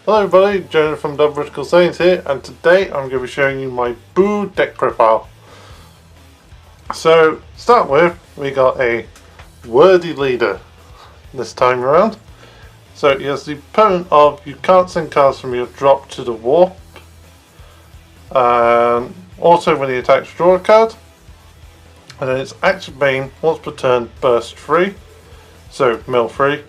Hello everybody, Jonah from Britical Saiyans here, and today I'm going to be showing you my Buu deck profile. So, to start with, we got a worthy leader this time around. So he has the opponent of you can't send cards from your drop to the warp. Also when he attacks, draw a card. And then its active main, once per turn, burst free. So, mill free.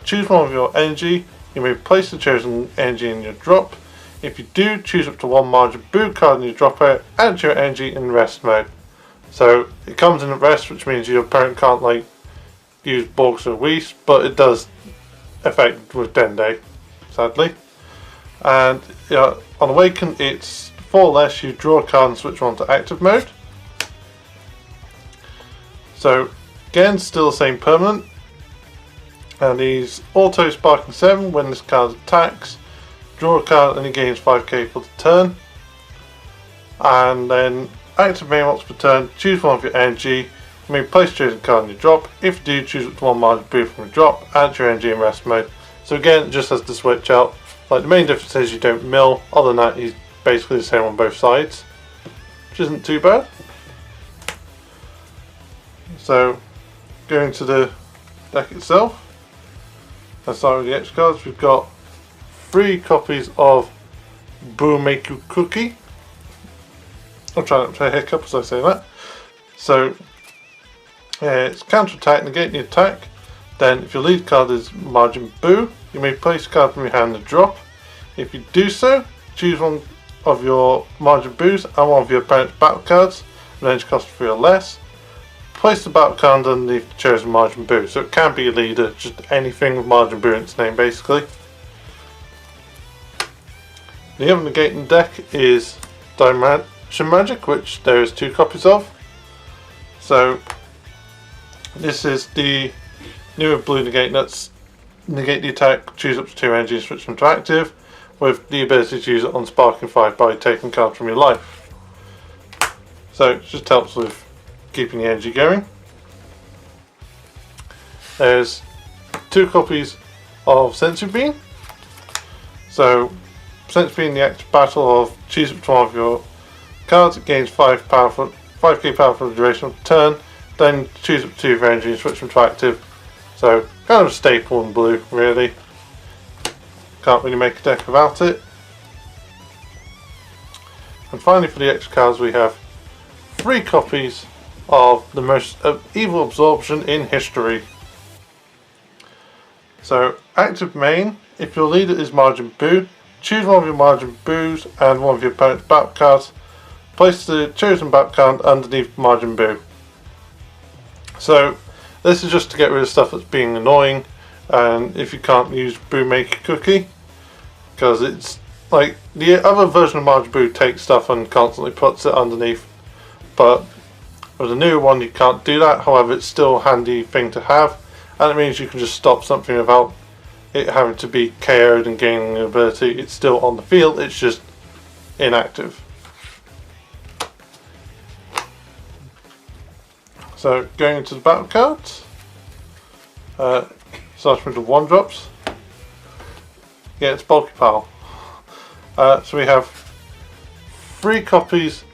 Choose one of your energy. You may place the chosen energy in your drop. If you do, choose up to one Majin Buu card in your drop out, add your energy in rest mode. So it comes in at rest, which means your opponent can't like use Borgs or Whis, but it does affect with Dende, sadly. And on Awaken, it's 4 less, you draw a card and switch on to active mode. So again, still the same permanent. And he's auto sparking 7 when this card attacks. Draw a card and he gains 5k for the turn. And then active main once per turn, choose one of your energy. You may place a chosen card in your drop. If you do, choose up to one Majin Buu from your drop, add your energy in rest mode. So again, it just has to switch out. Like the main difference is you don't mill, other than that he's basically the same on both sides, which isn't too bad. So going to the deck itself, let's start with the extra cards. We've got 3 copies of Buu Make You Cookie. I'll try not to hiccup as I say that. So it's counter attack, negate the attack. Then if your lead card is Majin Buu, you may place a card from your hand and drop. If you do so, choose one of your Majin Buus and one of your opponent's battle cards, range cost 3 or less. Place the battle card underneath the chosen Majin Buu. So it can be a leader, just anything with Majin Buu in its name basically. The other negating deck is Dimension Magic, which there is 2 copies of. So this is the newer blue negate nuts. Negate the attack, choose up to 2 energy and switch them to active, with the ability to use it on Sparking 5 by taking cards from your life. So it just helps with keeping the energy going. There's 2 copies of Sensu Bean. So Sensu Bean, the active battle of choose up to one of your cards, it gains 5k power for the duration of the turn. Then choose up to 2 of energy and switch them to active. So kind of a staple in blue, really. Can't really make a deck without it. And finally, for the extra cards, we have 3 copies of the most evil absorption in history. So active main, if your leader is Majin Buu, choose one of your Majin Buus and one of your opponent's battle cards. Place the chosen battle card underneath Majin Buu. So this is just to get rid of stuff that's being annoying, and if you can't use Buu Make Cookie, because it's like the other version of Majin Buu takes stuff and constantly puts it underneath, but with the new one you can't do that. However, it's still a handy thing to have, and it means you can just stop something without it having to be KO'd and gaining an ability. It's still on the field, it's just inactive. So going into the battle cards, starting with the 1-drops. Yeah, it's bulky pile. So we have 3 copies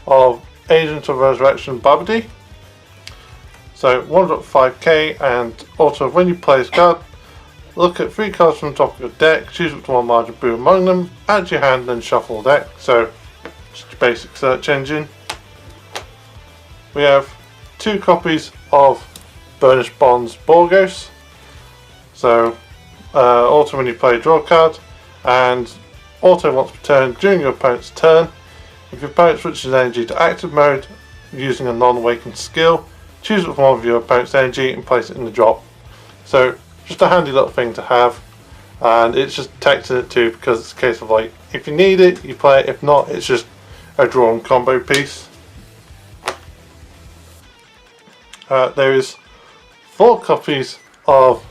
of Agent of Resurrection Babidi. So 1-drop 5k, and also when you play this card, look at 3 cards from the top of your deck, choose up to one Majin Buu among them, add to your hand, then shuffle the deck. So just a basic search engine. We have 2 copies of Burnished Bonds Borgos. So auto when you play, draw a card, and auto once per turn during your opponent's turn. If your opponent switches energy to active mode using a non-awakened skill, choose one of your opponent's energy and place it in the drop. So just a handy little thing to have, and it's just text in it too, because it's a case of like if you need it you play it, if not it's just a drawn combo piece. There is 4 copies of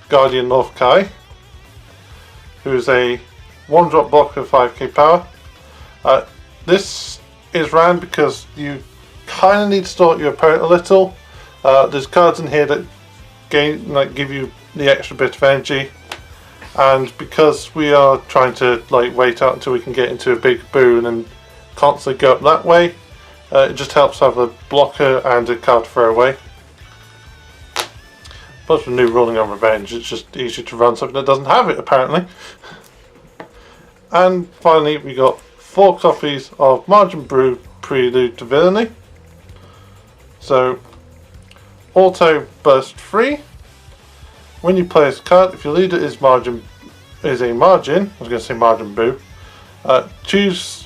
Guardian North Kai, who is a 1-drop blocker with 5k power. This is ran because you kind of need to start your opponent a little. There's cards in here that give you the extra bit of energy, and because we are trying to like wait out until we can get into a big Buu and then constantly go up that way, it just helps to have a blocker and a card throwaway. Plus with new ruling on revenge, it's just easier to run something that doesn't have it apparently. And finally we got 4 copies of Majin Buu Prelude to Villainy. So auto burst free. When you play this card, if your leader is a Majin, I was going to say Majin Buu, choose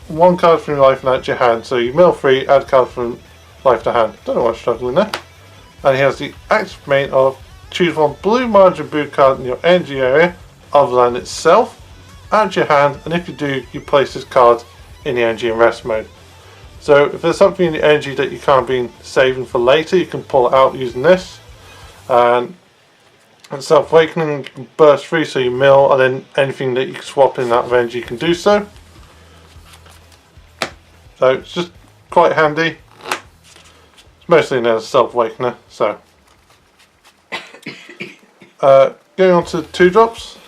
1 card from your life and add to your hand. So you mill free, add card from life to hand. Don't know why I'm struggling there. And he has the active main of choose 1 blue Majin Buu card in your energy area other than itself, add to your hand, and if you do, you place this card in the energy and rest mode. So if there's something in the energy that you can't be saving for later, you can pull it out using this. And Self-Awakening, you can burst free, so you mill, and then anything that you can swap in that range you can do so. So it's just quite handy. It's mostly known as Self-Awakener. So going on to the 2-drops,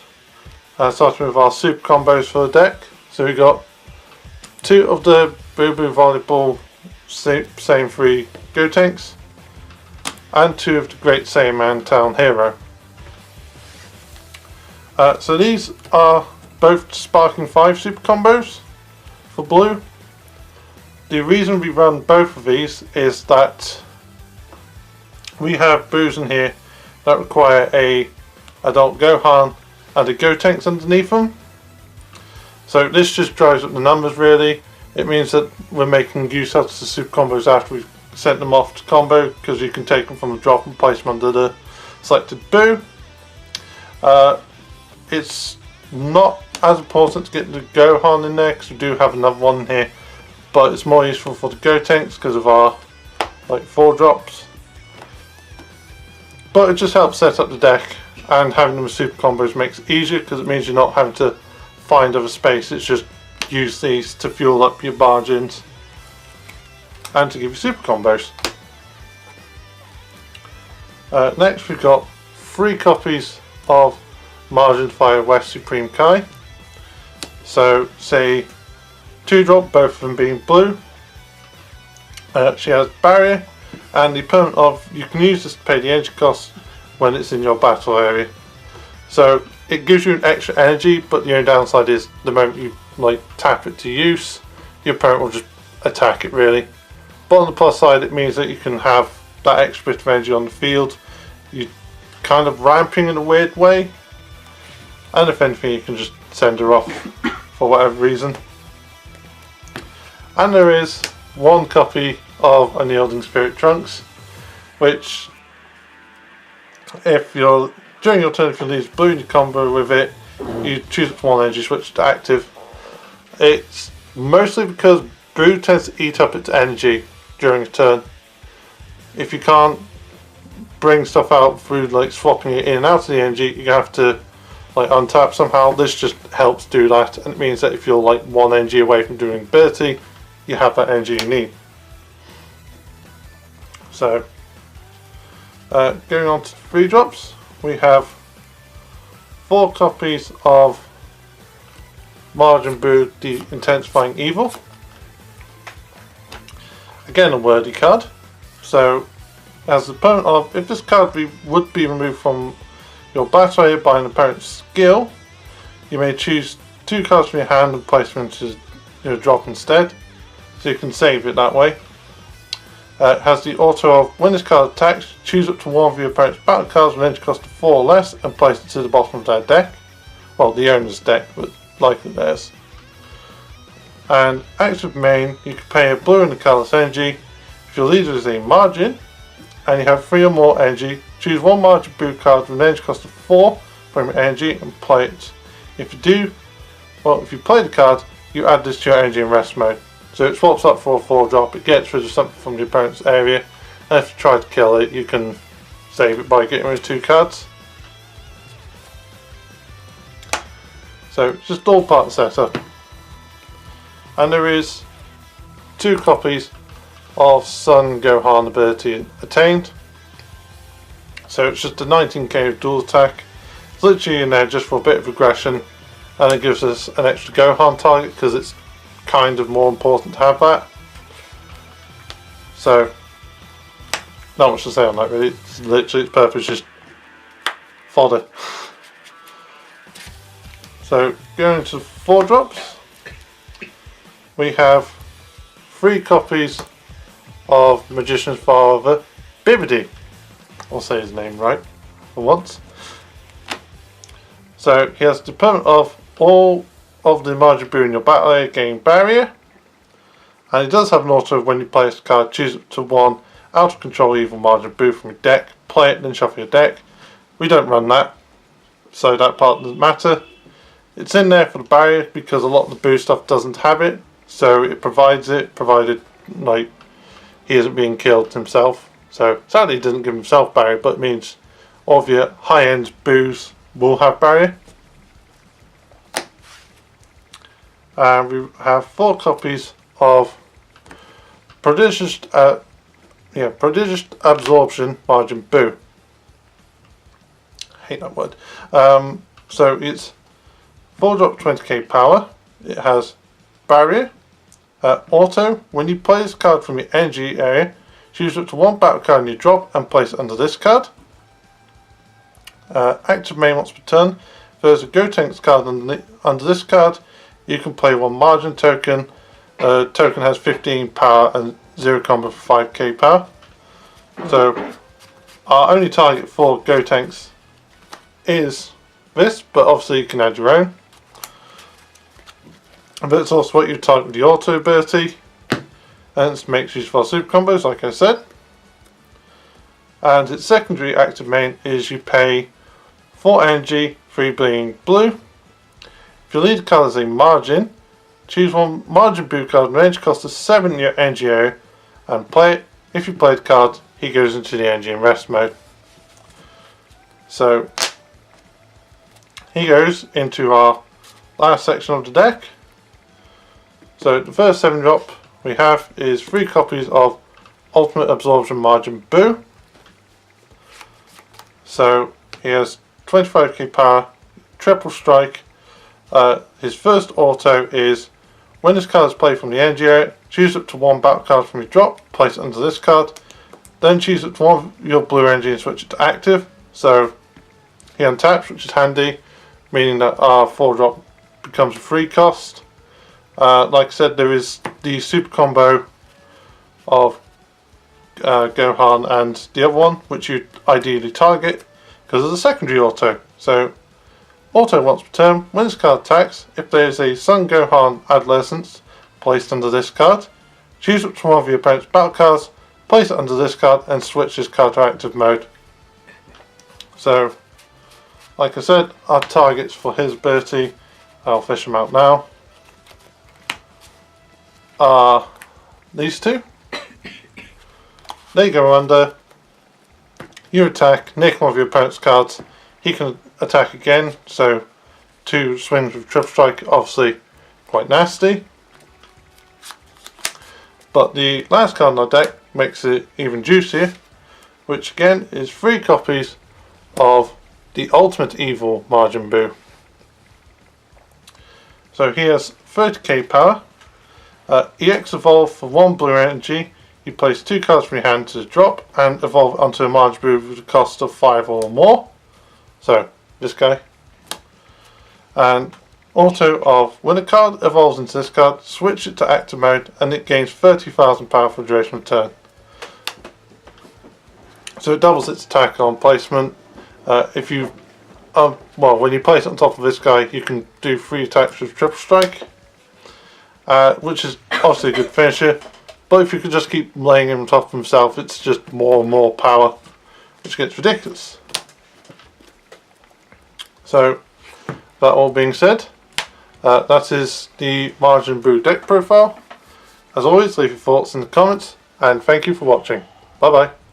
starting with our super combos for the deck. So we got 2 of the Boo Boo Volleyball Saiyan 3 Go Tanks, and 2 of the Great Saiyan Town Hero. So these are both Sparking 5 super combos for blue. The reason we run both of these is that we have Boos in here that require a adult Gohan and a Go Tanks underneath them. So this just drives up the numbers really. It means that we're making use of the super combos after we've sent them off to combo, because you can take them from the drop and place them under the selected Boo. It's not as important to get the Gohan in there because we do have another one in here, but it's more useful for the Go Tanks because of our like 4-drops. But it just helps set up the deck, and having them with super combos makes it easier because it means you're not having to find other space. It's just use these to fuel up your margins and to give you super combos. Next we've got 3 copies of Margin Fire West Supreme Kai. So say 2-drop, both of them being blue. She has barrier, and the permanent of you can use this to pay the energy cost when it's in your battle area. So it gives you an extra energy, but the only downside is the moment you like tap it to use, your opponent will just attack it really. But on the plus side, it means that you can have that extra bit of energy on the field. You're kind of ramping in a weird way, and if anything you can just send her off for whatever reason. And there is 1 copy of Unyielding Spirit Trunks, which if you're during your turn, if you leave blue in your combo with it, you choose up to 1 energy switch to active. It's mostly because Boo tends to eat up its energy during a turn. If you can't bring stuff out through like swapping it in and out of the energy, you have to like untap somehow. This just helps do that, and it means that if you're like 1 energy away from doing ability, you have that energy you need. So going on to 3-drops, we have 4 copies of Majin Buu the Intensifying Evil. Again a wordy card. So as the opponent of, if this card would be removed from your battle area by an opponent's skill, you may choose 2 cards from your hand and place them into your drop instead, so you can save it that way. It has the auto of when this card attacks, choose up to 1 of your opponent's battle cards with an energy cost of 4 or less and place it to the bottom of their deck. Well, the owner's deck, but likely theirs. And active main, you can pay a blue in the colourless energy. If your leader is a Margin and you have 3 or more energy, choose 1 Majin Buu card with an energy cost of 4 from your energy and play it. If you do, well, if you play the card, you add this to your energy and rest mode. So it swaps up for a 4-drop, it gets rid of something from your opponent's area, and if you try to kill it, you can save it by getting rid of 2 cards. So it's just all part of the setup. And there is 2 copies of Sun Gohan ability attained. So it's just a 19k dual attack. As literally in there just for a bit of aggression, and it gives us an extra Gohan target because it's kind of more important to have that. So, not much to say on that really. It's literally, its purpose is just fodder. So, going to 4-drops, we have 3 copies of Magician's Father, Bibbidi. I'll say his name right for once. So he has the permanent of all of the Majin Buu in your battle area gain barrier, and he does have an auto when you place a card, choose up to 1 out of control evil Majin Buu from your deck, play it, then shuffle your deck. We don't run that, so that part doesn't matter. It's in there for the barrier because a lot of the Buu stuff doesn't have it, so it provides it, provided like he isn't being killed himself. So sadly he doesn't give himself barrier, but it means all of your high-end Buus will have barrier. And we have 4 copies of Prodigious Absorption Majin Buu. I hate that word. So it's 4-drop 20k power. It has barrier. Auto, when you play this card from your energy area, choose up to 1 battle card in your drop and place it under this card. Active main once per turn. If there's a Gotenks card under this card, you can play 1 margin token. Token has 15 power and 0 combo for 5k power. So our only target for Gotenks is this, but obviously you can add your own. But it's also what you target with the auto ability, and it makes use for super combos, like I said. And its secondary active main is you pay 4 energy, 3 being blue. If your lead card is a margin, choose 1 Majin Buu card and range cost of 7 in your energy area and play it. If you play the card, he goes into the energy and rest mode. So he goes into our last section of the deck. So the first 7-drop we have is 3 copies of Ultimate Absorption Majin Buu. So he has 25k power, triple strike. His first auto is when this card is played from the energy area, choose up to 1 battle card from your drop, place it under this card. Then choose up to 1 of your blue energy and switch it to active. So he untaps, which is handy, meaning that our 4-drop becomes a free cost. Like I said, there is the super combo of Gohan and the other one, which you ideally target because of the secondary auto. So auto once per turn, when this card attacks, if there is a Son Gohan Adolescence placed under this card, choose up to 1 of your opponent's battle cards, place it under this card and switch this card to active mode. So like I said, our targets for his ability, I'll fish them out now, are these 2. They go under, you attack, nick 1 of your opponent's cards, he can attack again, so 2 swings with triple strike, obviously quite nasty. But the last card in our deck makes it even juicier, which again is 3 copies of the Ultimate Evil Majin Buu. So he has 30k power. EX evolve for 1 blue energy. You place 2 cards from your hand to drop and evolve onto a Majin Buu with a cost of 5 or more. So this guy. And auto of when a card evolves into this card, switch it to active mode and it gains 30,000 power for the duration of the turn. So it doubles its attack on placement. If you when you place it on top of this guy, you can do 3 attacks with triple strike, which is obviously a good finisher. But if you could just keep laying him on top of himself, it's just more and more power, which gets ridiculous. So that all being said, that is the Majin Buu deck profile. As always, leave your thoughts in the comments, and thank you for watching. Bye bye.